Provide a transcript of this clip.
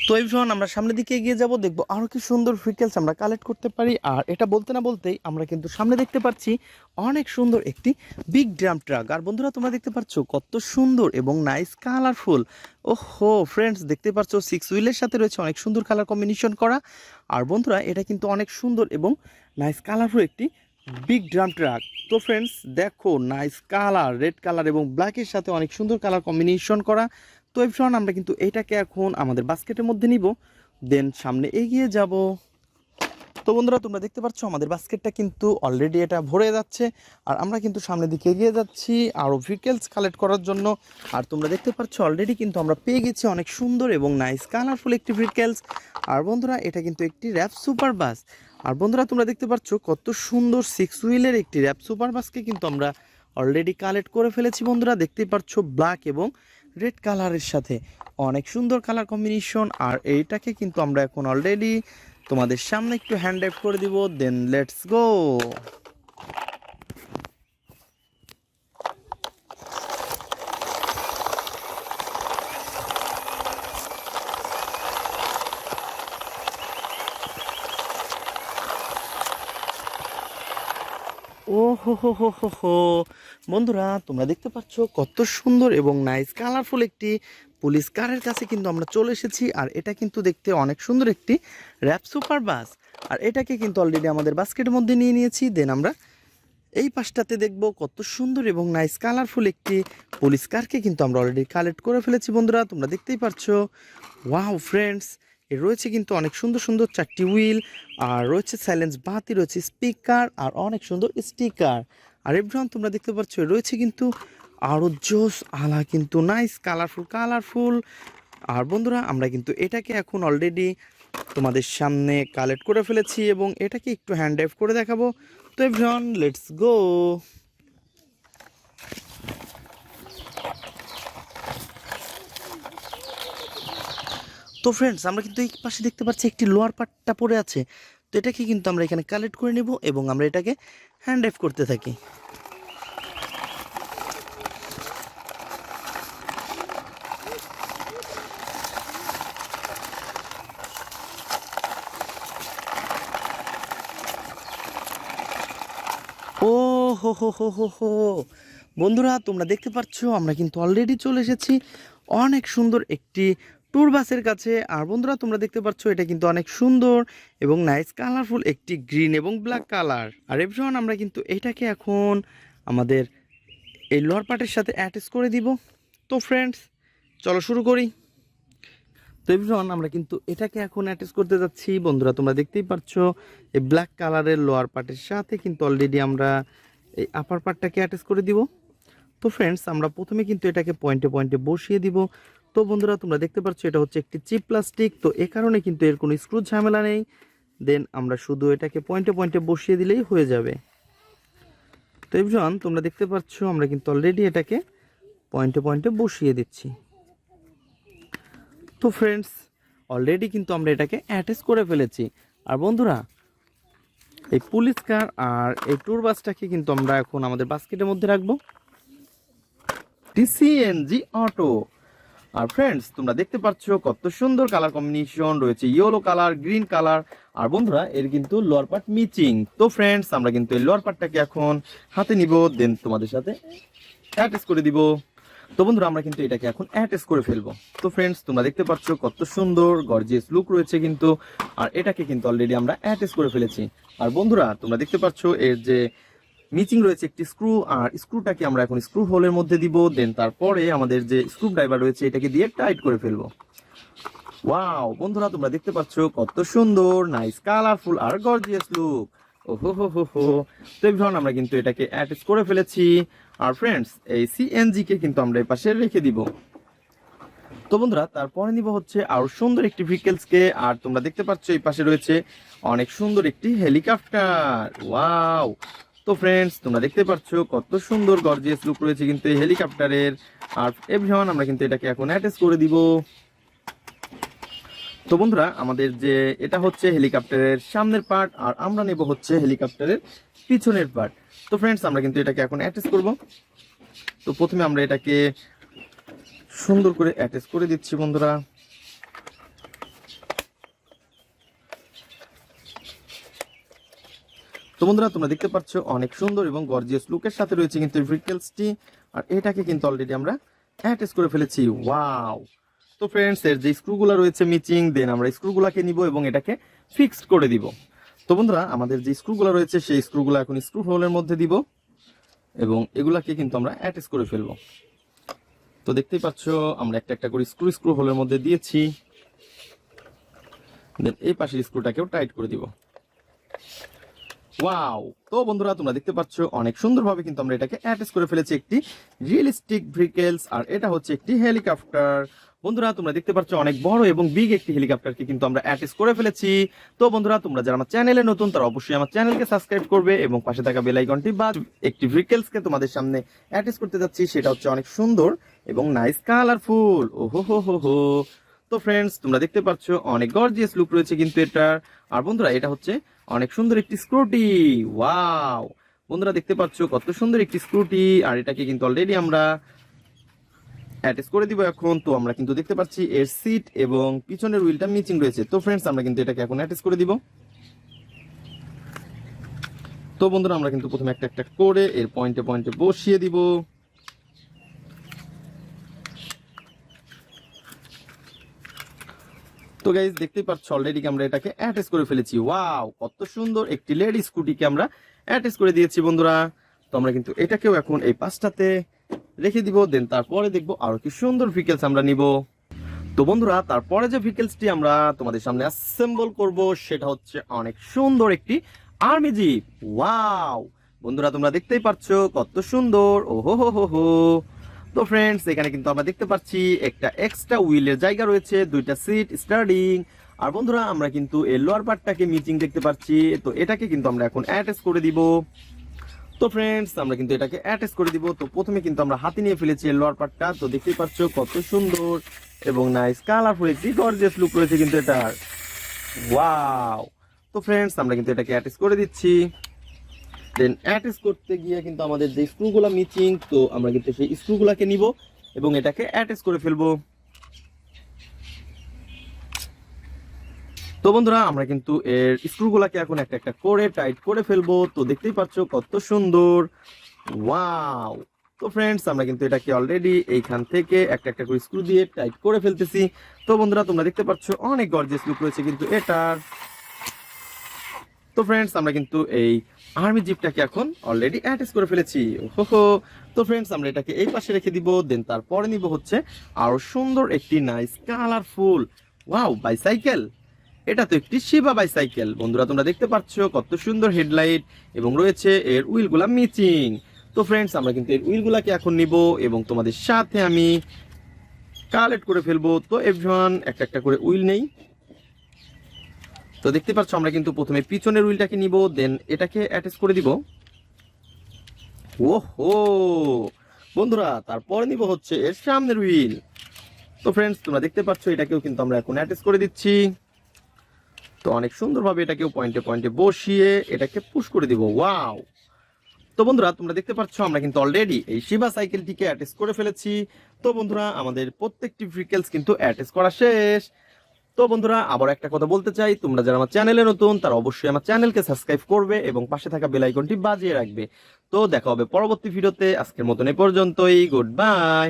তো এভরিওয়ান আমরা সামনের দিকে এগিয়ে যাব, দেখবো আরো কি সুন্দর ভেহিকলস আমরা কালেক্ট করতে পারি। আর এটা বলতে না বলতেই আমরা কিন্তু সামনে দেখতে পাচ্ছি অনেক সুন্দর একটি বিগ ড্রাম ট্রাক। আর বন্ধুরা তোমরা দেখতে পাচ্ছ কত সুন্দর এবং নাইস কালারফুল। ওহো ফ্রেন্ডস, দেখতে পাচ্ছ 6 হুইলের সাথে রয়েছে অনেক সুন্দর কালার কম্বিনেশন করা। আর বন্ধুরা এটা কিন্তু অনেক সুন্দর এবং নাইস কালারফুল একটি বিগ ড্রাম ট্রাক। তো ফ্রেন্ডস দেখো, নাইস কালার, রেড কালার এবং ব্ল্যাকের সাথে অনেক সুন্দর কালার কম্বিনেশন করা। তো এভরিওয়ান আমরা কিন্তু এটাকে এখন আমাদের বাস্কেটের মধ্যে নিব, দেন সামনে এগিয়ে যাব। তো বন্ধুরা তোমরা দেখতে পাচ্ছ আমাদের বাস্কেটটা কিন্তু অলরেডি এটা ভরে যাচ্ছে। আর আমরা কিন্তু সামনের দিকে এগিয়ে যাচ্ছি আরও ভেহিকলস কালেক্ট করার জন্য। আর তোমরা দেখতে পাচ্ছ অলরেডি কিন্তু আমরা পেয়ে গেছি অনেক সুন্দর এবং নাইস কালারফুল একটি ভেহিকলস। আর বন্ধুরা এটা কিন্তু একটি র্যাপ সুপার বাস। আর বন্ধুরা তোমরা দেখতে পাচ্ছ কত সুন্দর 6 হুইলের একটি র্যাপ সুপার বাসকে কিন্তু আমরা অলরেডি কালেক্ট করে ফেলেছি। বন্ধুরা দেখতেই পাচ্ছ ব্ল্যাক এবং রেড কালারের সাথে অনেক সুন্দর কালার কম্বিনেশন। আর এইটাকে কিন্তু আমরা এখন অলরেডি তোমাদের সামনে একটু হ্যান্ড ড্রাইভ করে দিব, দেন লেটস গো। ও হো হো হো হো হো, বন্ধুরা তোমরা দেখতে পাচ্ছ কত সুন্দর এবং নাইস কালারফুল একটি পুলিশ কারের কাছে কিন্তু আমরা চলে এসেছি। আর এটা কিন্তু দেখতে অনেক সুন্দর একটি র্যাপ সুপার বাস। আর এটাকে কিন্তু অলরেডি আমাদের বাস্কেটের মধ্যে নিয়ে নিয়েছি। দেন আমরা এই পাশটাতে দেখব কত সুন্দর এবং নাইস কালারফুল একটি পুলিশ কারকে কিন্তু আমরা অলরেডি কালেক্ট করে ফেলেছি। বন্ধুরা তোমরা দেখতেই পাচ্ছ, ওয়াও ফ্রেন্ডস, এর রয়েছে কিন্তু অনেক সুন্দর সুন্দর 4টি হুইল, আর রয়েছে সাইলেন্স বাতি, রয়েছে স্পিকার, আর অনেক সুন্দর স্টিকার। আর এভরিওয়ান তোমরা দেখতে পাচ্ছ রয়েছে কিন্তু আরও জোস আলা কিন্তু নাইস কালারফুল কালারফুল। আর বন্ধুরা আমরা কিন্তু এটাকে এখন অলরেডি তোমাদের সামনে কালেক্ট করে ফেলেছি এবং এটাকে একটু হ্যান্ড ড্রাইভ করে দেখাবো। তো এভরিওয়ান লেটস গো। তো ফ্রেন্ডস আমরা কিন্তু এই পাশে দেখতে পাচ্ছি একটি লোয়ার পার্টটা পড়ে আছে। তো এটাকে কিন্তু আমরা এখানে কালেক্ট করে নেব এবং আমরা এটাকে হ্যান্ড ড্রাইভ করতে থাকি। ও হো হো হো হো হো, বন্ধুরা তোমরা দেখতে পাচ্ছ আমরা কিন্তু অলরেডি চলে এসেছি অনেক সুন্দর একটি ট্যুর বাসের কাছে। আর বন্ধুরা তোমরা দেখতে পাচ্ছ এটা কিন্তু অনেক সুন্দর এবং নাইস কালারফুল একটি গ্রিন এবং ব্ল্যাক কালার। আর এভরিওয়ান আমরা কিন্তু এটাকে এখন আমাদের এই লোয়ার পার্টের সাথে অ্যাটাচ করে দিব। তো ফ্রেন্ডস চলো শুরু করি। তো এভরিওয়ান আমরা কিন্তু এটাকে এখন অ্যাটাচ করতে যাচ্ছি। বন্ধুরা তোমরা দেখতেই পাচ্ছ এই ব্ল্যাক কালারের লোয়ার পার্টের সাথে কিন্তু অলরেডি আমরা এই আপার পার্টটাকে অ্যাটাচ করে দিব। তো ফ্রেন্ডস আমরা প্রথমে কিন্তু এটাকে পয়েন্টে পয়েন্টে বসিয়ে দিব। তো বন্ধুরা তোমরা দেখতে পাচ্ছ এটা হচ্ছে একটি চিপ প্লাস্টিক, তো এ কারণে কিন্তু এর কোনো স্ক্রু ঝামেলা নেই। দেন আমরা শুধু এটাকে পয়েন্টে পয়েন্টে বসিয়ে দিলেই হয়ে যাবে। তো এভরিওয়ান তোমরা দেখতে পাচ্ছ আমরা কিন্তু অলরেডি এটাকে পয়েন্টে পয়েন্টে বসিয়ে দিচ্ছি। তো ফ্রেন্ডস অলরেডি কিন্তু আমরা এটাকে অ্যাটাচ করে ফেলেছি। আর বন্ধুরা এই পুলিশ কার আর এই ট্যুর বাসটাকে কিন্তু আমরা এখন আমাদের বাস্কেটের মধ্যে রাখবো, সিএনজি অটো। আর ফ্রেন্ডস তোমরা দেখতে পাচ্ছ কত সুন্দর কালার কম্বিনেশন রয়েছে, ইয়েলো কালার, গ্রিন কালার। আর বন্ধুরা এর কিন্তু লোয়ার পার্ট মিচিং। তো ফ্রেন্ডস আমরা কিন্তু এই লোয়ার পার্টটাকে এখন হাতে নিব, দেন তোমাদের সাথে অ্যাটাচ করে দিব। তো বন্ধুরা আমরা কিন্তু এটাকে এখন অ্যাটাচ করে ফেলবো। তো ফ্রেন্ডস তোমরা দেখতে পাচ্ছ কত সুন্দর গর্জিয়াস লুক রয়েছে কিন্তু। আর এটাকে কিন্তু অলরেডি আমরা অ্যাটাচ করে ফেলেছি। আর বন্ধুরা তোমরা দেখতে পাচ্ছ এর যে মিচিং রয়েছে একটি স্ক্রু, আর স্ক্রুটাকে আমরা এখন স্ক্রু হোলের মধ্যে দিব। দেন তারপরে আমাদের যে স্ক্রু ড্রাইভার রয়েছে এটাকে দিয়ে টাইট করে ফেলবো। ওয়াও বন্ধুরা তোমরা দেখতে পাচ্ছ কত সুন্দর নাইস কালারফুল আর গর্জিয়াস লুক। ওহো হো হো হো। তো এভরিওয়ান আমরা কিন্তু এটাকে অ্যাটাচ করে ফেলেছি। আর ফ্রেন্ডস এই সিএনজি কে কিন্তু আমরা এই পাশে রেখে দিব। তো বন্ধুরা তারপরে নিব হচ্ছে আরো সুন্দর একটি ভেহিকলস কে। আর তোমরা দেখতে পাচ্ছ এই পাশে রয়েছে অনেক সুন্দর একটি হেলিকপ্টার। ওয়াও। তো ফ্রেন্ডস তোমরা দেখতে পাচ্ছ কত সুন্দর গর্জিয়াস লুক রয়েছে কিন্তু এই হেলিকপ্টারের। আর এভরিওয়ান আমরা কিন্তু এটাকে এখন অ্যাটাচ করে দিব। তো বন্ধুরা আমাদের যে এটা হচ্ছে হেলিকপ্টারের সামনের পার্ট, আর আমরা নেব হচ্ছে হেলিকপ্টারের পিছনের পার্ট। তো ফ্রেন্ডস আমরা কিন্তু এটাকে এখন অ্যাটাচ করব। তো প্রথমে আমরা এটাকে সুন্দর করে অ্যাটাচ করে দিচ্ছি বন্ধুরা। তো বন্ধুরা তোমরা দেখতে পাচ্ছ অনেক সুন্দর এবং গর্জিয়াস লুকের সাথে রয়েছে কিন্তু এই ভেহিকলসটি, আর এটাকে কিন্তু অলরেডি আমরা অ্যাটাচ করে ফেলেছি। ওয়াও! তো ফ্রেন্ডস, এর যে স্ক্রুগুলো রয়েছে মিচিং, দেন আমরা স্ক্রুগুলোকে নিব এবং এটাকে ফিক্সড করে দিব। তো বন্ধুরা আমাদের যে স্ক্রুগুলো রয়েছে সেই স্ক্রুগুলো এখন স্ক্রু হোলের মধ্যে দিব এবং এগুলাকে কিন্তু আমরা অ্যাটাচ করে ফেলবো। তো দেখতেই পাচ্ছ আমরা একটা একটা করে স্ক্রু হোলের মধ্যে দিয়েছি। দেন এই পাশের স্ক্রুটাকেও টাইট করে দিব। ওয়াও! তো বন্ধুরা তোমরা দেখতে পাচ্ছ অনেক সুন্দরভাবে কিন্তু আমরা এটাকে অ্যাটাচ করে ফেলেছি একটি রিয়েলিস্টিক ভেহিকলস, আর এটা হচ্ছে একটি হেলিকপ্টার। বন্ধুরা তোমরা দেখতে পাচ্ছ অনেক বড় এবং বিগ একটি হেলিকপ্টারকে কিন্তু আমরা অ্যাটাচ করে ফেলেছি। তো বন্ধুরা তোমরা যারা আমার চ্যানেলে নতুন তারা অবশ্যই আমার চ্যানেলকে সাবস্ক্রাইব করবে এবং পাশে থাকা বেল আইকনটি বা একটি ভেহিকলসকে তোমাদের সামনে অ্যাটাচ করতে যাচ্ছি, সেটা হচ্ছে অনেক সুন্দর এবং নাইস কালারফুল। ওহো হো হো হো! তো ফ্রেন্ডস তোমরা দেখতে পাচ্ছ অনেক গর্জিয়াস লুক রয়েছে কিন্তু এটার। আর বন্ধুরা এটা হচ্ছে অনেক সুন্দর একটি স্ক্রুটি। ওয়াও! বন্ধুরা দেখতে পাচ্ছ কত সুন্দর একটি স্ক্রুটি, আর এটাকে কিন্তু অলরেডি আমরা অ্যাটাচ করে দিব এখন। তো আমরা কিন্তু দেখতে পাচ্ছি এর সিট এবং পিছনের হুইলটা মিচিং রয়েছে। তো ফ্রেন্ডস আমরা কিন্তু এটাকে এখন অ্যাটাচ করে দিব। তো বন্ধুরা আমরা কিন্তু প্রথমে একটা একটা করে এর পয়েন্টে পয়েন্টে বসিয়ে দিব। তো গাইজ দেখতেই পাচ্ছ অলরেডি আমরা এটাকে অ্যাটাচ করে ফেলেছি। ওয়াও! কত সুন্দর একটি লেডি স্কুটিকে আমরা অ্যাটাচ করে দিয়েছি বন্ধুরা। তো আমরা কিন্তু এটাকেও এখন এই পাশটাতে রেখে দিব, দেন তারপরে দেখবো আরো কি সুন্দর ভেহিকলস আমরা নিব। তো বন্ধুরা তারপরে যে ভেহিকলসটি আমরা তোমাদের সামনে অ্যাসেম্বল করব সেটা হচ্ছে অনেক সুন্দর একটি আর্মি জিপ। ওয়াও! বন্ধুরা তোমরা দেখতেই পাচ্ছ কত সুন্দর। ওহো হো হো হো! তো ফ্রেন্ডস এখানে কিন্তু আমরা দেখতে পাচ্ছি একটা এক্সট্রা হুইলের জায়গা রয়েছে, দুইটা সিট স্টার্টিং। আর বন্ধুরা আমরা কিন্তু এর লোয়ার পার্টটাকে মিচিং দেখতে পাচ্ছি। তো এটাকে কিন্তু আমরা এখন অ্যাটাচ করে দিব। তো ফ্রেন্ডস আমরা কিন্তু এটাকে অ্যাটাচ করে দিব। তো প্রথমে কিন্তু আমরা হাতে নিয়ে ফেলেছি এর লোয়ার পার্টটা। তো দেখতেই পাচ্ছ কত সুন্দর এবং নাইস কালারফুল একটি গর্জিয়াস লুক রয়েছে কিন্তু এটার। ওয়াও! তো ফ্রেন্ডস আমরা কিন্তু এটাকে অ্যাটাচ করে দিচ্ছি। দেন অ্যাটাচ করতে গিয়ে কিন্তু আমাদের যে স্ক্রুগুলা মিচিং, তো আমরা কিন্তু সেই স্ক্রুগুলাকে নিব এবং এটাকে অ্যাটাচ করে ফেলবো। তো বন্ধুরা আমরা কিন্তু এর স্ক্রুগুলাকে এখন একটা একটা করে টাইট করে ফেলবো। তো দেখতেই পাচ্ছ কত সুন্দর। ওয়াও! তো ফ্রেন্ডস আমরা কিন্তু এটাকে অলরেডি এইখান থেকে একটা একটা করে স্ক্রু দিয়ে টাইট করে ফেলতেছি। তো বন্ধুরা তোমরা দেখতে পাচ্ছ অনেক গর্জিয়াস লুক রয়েছে কিন্তু এটার। তো ফ্রেন্ডস আমরা কিন্তু এই আর্মি জিপটাকে এখন অলরেডি অ্যাটাচ করে ফেলেছি। ওহো! তো ফ্রেন্ডস আমরা এটাকে এই পাশে রেখে দিব, দেন তারপরে নিব হচ্ছে আরো সুন্দর একটি নাইস কালারফুল ওয়াও বাইসাইকেল। এটা তো একটি শিবা বাইসাইকেল। বন্ধুরা তোমরা দেখতে পাচ্ছ কত সুন্দর হেডলাইট এবং রয়েছে এর হুইলগুলা মিচিং। তো ফ্রেন্ডস আমরা কিন্তু এর হুইলগুলাকে এখন নিব এবং তোমাদের সাথে আমি কালেক্ট করে ফেলবো। তো এভরিওয়ান একটা একটা করে হুইল নেই। তো দেখতে পাচ্ছ আমরা কিন্তু প্রথমে পিছনের হুইলটাকে নিব, দেন এটাকে অ্যাটাচ করে দিব। ওহো! বন্ধুরা তারপরে নিব হচ্ছে এর সামনের হুইল। তো ফ্রেন্ডস তোমরা দেখতে পাচ্ছ এটাকেও কিন্তু আমরা এখন অ্যাটাচ করে দিচ্ছি। তো অনেক সুন্দরভাবে এটাকেও পয়েন্টে পয়েন্টে বসিয়ে এটাকে পুশ করে দিব। ওয়াও! তো বন্ধুরা তোমরা দেখতে পাচ্ছ আমরা কিন্তু অলরেডি এই শিবা সাইকেলটিকে অ্যাটাচ করে ফেলেছি। তো বন্ধুরা আমাদের প্রত্যেকটি ভেহিকলস কিন্তু অ্যাটাচ করা শেষ। তো বন্ধুরা আবার একটা কথা বলতে চাই, তোমরা যারা আমার চ্যানেলে নতুন তারা অবশ্যই আমার চ্যানেলকে সাবস্ক্রাইব করবে এবং পাশে থাকা বেল আইকনটি বাজিয়ে রাখবে। তো দেখা হবে পরবর্তী ভিডিওতে। আজকের মতন এ পর্যন্তই। Good bye.